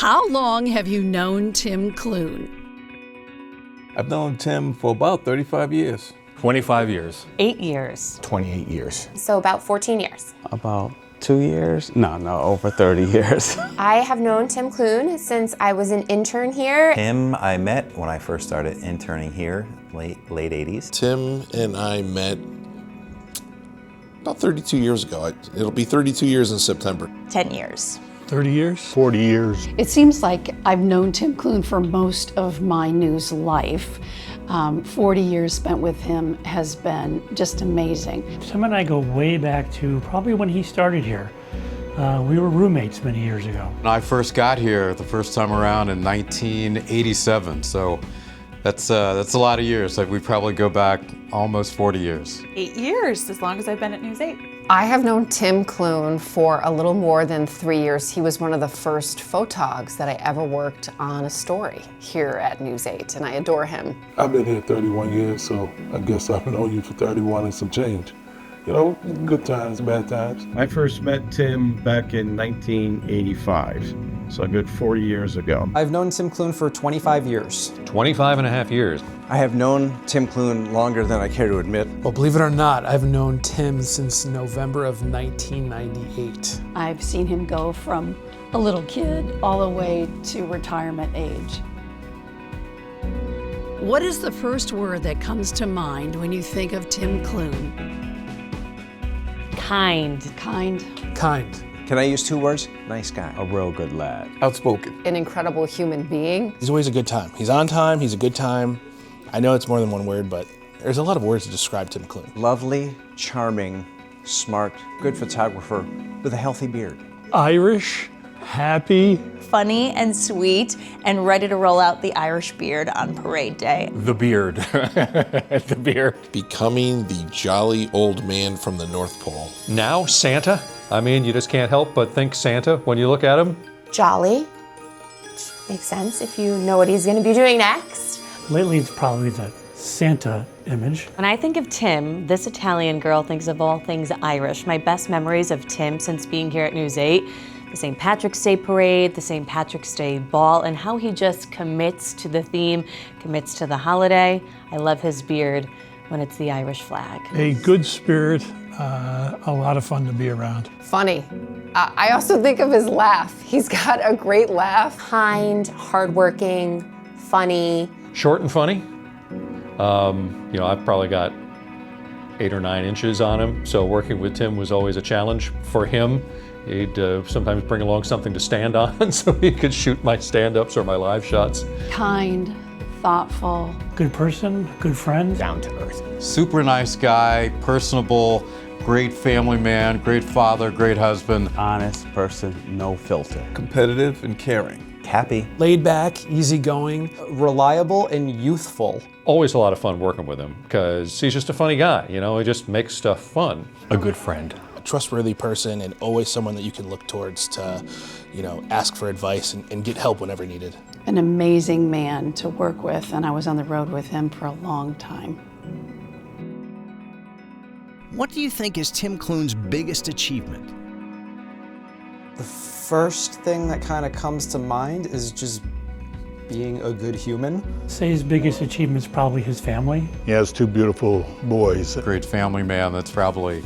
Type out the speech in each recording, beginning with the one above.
How long have you known Tim Clune? I've known Tim for about 35 years. 25 years. 8 years. 28 years. So about 14 years. About 2 years? No, over 30 years. I have known Tim Clune since I was an intern here. Tim I met when I first started interning here, late 80s. Tim and I met about 32 years ago. It'll be 32 years in September. 10 years. 30 years? 40 years. It seems like I've known Tim Clune for most of my news life. 40 years spent with him has been just amazing. Tim and I go way back to probably when he started here. We were roommates many years ago. When I first got here the first time around in 1987, so that's a lot of years. Like we probably go back almost 40 years. 8 years, as long as I've been at News 8. I have known Tim Clune for a little more than 3 years. He was one of the first photogs that I ever worked on a story here at News 8, and I adore him. I've been here 31 years, so I guess I've known you for 31 and some change. You know, good times, bad times. I first met Tim back in 1985, so a good 40 years ago. I've known Tim Clune for 25 years. 25 and a half years. I have known Tim Clune longer than I care to admit. Well, believe it or not, I've known Tim since November of 1998. I've seen him go from a little kid all the way to retirement age. What is the first word that comes to mind when you think of Tim Clune? Kind. Kind. Kind. Can I use 2 words? Nice guy. A real good lad. Outspoken. An incredible human being. He's always a good time. He's on time, he's a good time. I know it's more than one word, but there's a lot of words to describe Tim Clune. Lovely, charming, smart, good photographer with a healthy beard. Irish, happy. Funny and sweet, and ready to roll out the Irish beard on parade day. The beard. The beard. Becoming the jolly old man from the North Pole. Now, Santa. I mean, you just can't help but think Santa when you look at him. Jolly. Makes sense if you know what he's going to be doing next. Lately, it's probably the Santa image. When I think of Tim, this Italian girl thinks of all things Irish. My best memories of Tim since being here at News 8, the St. Patrick's Day parade, the St. Patrick's Day ball, and how he just commits to the theme, commits to the holiday. I love his beard when it's the Irish flag. A good spirit, a lot of fun to be around. Funny. I also think of his laugh. He's got a great laugh. Kind, hardworking, funny. Short and funny. You know, I've probably got 8 or 9 inches on him, so working with Tim was always a challenge for him. He'd sometimes bring along something to stand on so he could shoot my stand-ups or my live shots. Kind, thoughtful. Good person, good friend. Down to earth. Super nice guy, personable, great family man, great father, great husband. Honest person, no filter. Competitive and caring. Happy. Laid back, easygoing. Reliable and youthful. Always a lot of fun working with him because he's just a funny guy, you know, he just makes stuff fun. A good friend. A trustworthy person and always someone that you can look towards to, you know, ask for advice and get help whenever needed. An amazing man to work with, and I was on the road with him for a long time. What do you think is Tim Clune's biggest achievement? The first thing that kind of comes to mind is just being a good human. Say his biggest achievement is probably his family. He has 2 beautiful boys. Great family man, that's probably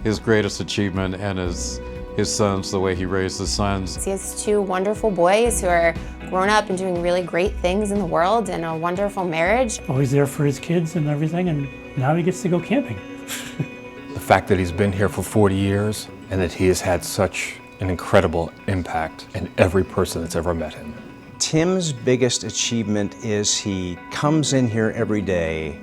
his greatest achievement, and his sons, the way he raised his sons. He has 2 wonderful boys who are grown up and doing really great things in the world, and a wonderful marriage. Always there for his kids and everything, and now he gets to go camping. The fact that he's been here for 40 years and that he has had such an incredible impact in every person that's ever met him. Tim's biggest achievement is he comes in here every day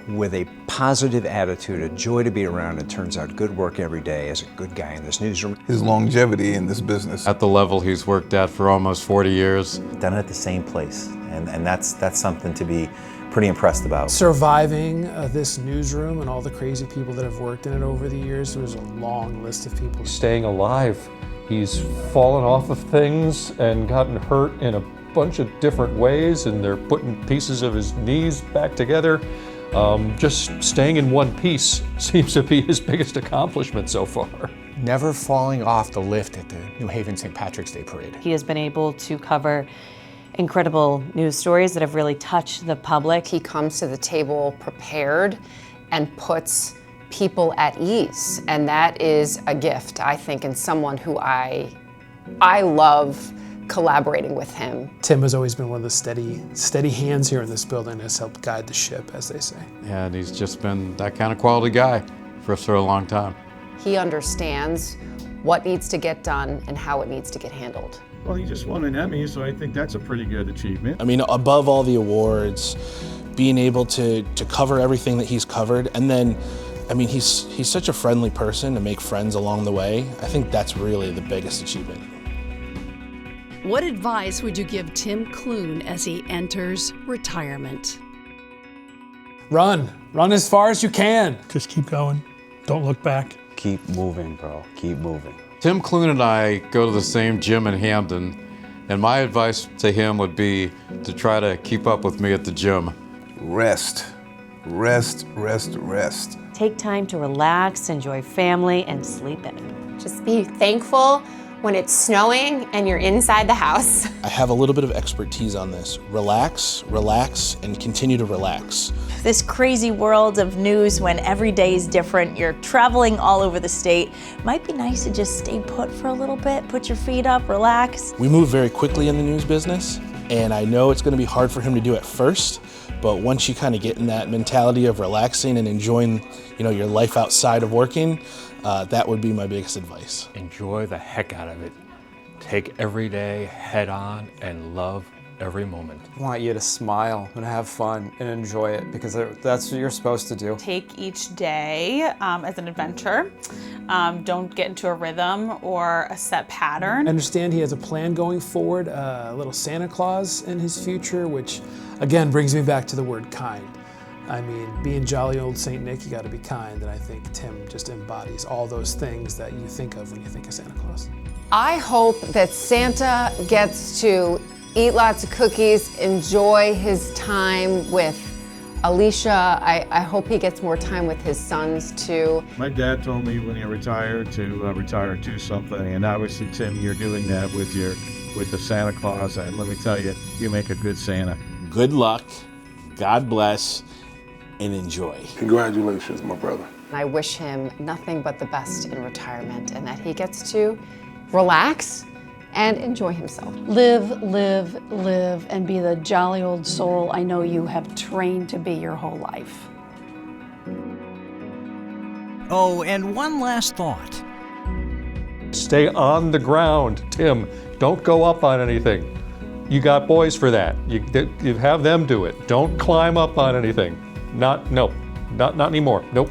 with a positive attitude, a joy to be around, and turns out good work every day as a good guy in this newsroom. His longevity in this business. At the level he's worked at for almost 40 years. Done it at the same place, and that's something to be pretty impressed about. Surviving this newsroom and all the crazy people that have worked in it over the years, there's a long list of people. Staying alive. He's fallen off of things and gotten hurt in a bunch of different ways, and they're putting pieces of his knees back together. Just staying in one piece seems to be his biggest accomplishment so far. never falling off the lift at the New Haven St. Patrick's Day Parade. He has been able to cover incredible news stories that have really touched the public. He comes to the table prepared and puts people at ease, and that is a gift, I think, in someone who I love collaborating with him. Tim has always been one of the steady hands here in this building, has helped guide the ship, as they say. Yeah, and he's just been that kind of quality guy for a long time. He understands what needs to get done and how it needs to get handled. Well, he just won an Emmy, so I think that's a pretty good achievement. I mean, above all the awards, being able to cover everything that he's covered, and then, I mean, he's such a friendly person to make friends along the way. I think that's really the biggest achievement. What advice would you give Tim Clune as he enters retirement? Run as far as you can. Just keep going. Don't look back. Keep moving, bro. Keep moving. Tim Clune and I go to the same gym in Hampden, and my advice to him would be to try to keep up with me at the gym. Rest. Rest, rest, rest. Take time to relax, enjoy family, and sleep in. Just be thankful when it's snowing and you're inside the house. I have a little bit of expertise on this. Relax, relax, and continue to relax. This crazy world of news when every day is different, you're traveling all over the state, might be nice to just stay put for a little bit, put your feet up, relax. We move very quickly in the news business, and I know it's going to be hard for him to do at first, but once you kind of get in that mentality of relaxing and enjoying, your life outside of working, that would be my biggest advice. Enjoy the heck out of it. Take every day head on and love every moment. I want you to smile and have fun and enjoy it, because that's what you're supposed to do. Take each day as an adventure. Don't get into a rhythm or a set pattern. I understand he has a plan going forward, a little Santa Claus in his future, which again brings me back to the word kind. I mean, being jolly old Saint Nick, you gotta be kind, and I think Tim just embodies all those things that you think of when you think of Santa Claus. I hope that Santa gets to eat lots of cookies, enjoy his time with Alicia. I hope he gets more time with his sons too. My dad told me when he retired to retire to something, and obviously, Tim, you're doing that with the Santa Claus, and let me tell you, you make a good Santa. Good luck, God bless, and enjoy. Congratulations, my brother. I wish him nothing but the best in retirement, and that he gets to relax and enjoy himself. Live, live, live, and be the jolly old soul I know you have trained to be your whole life. Oh, and one last thought. Stay on the ground, Tim. Don't go up on anything. You got boys for that. You have them do it. Don't climb up on anything. Not anymore. Nope.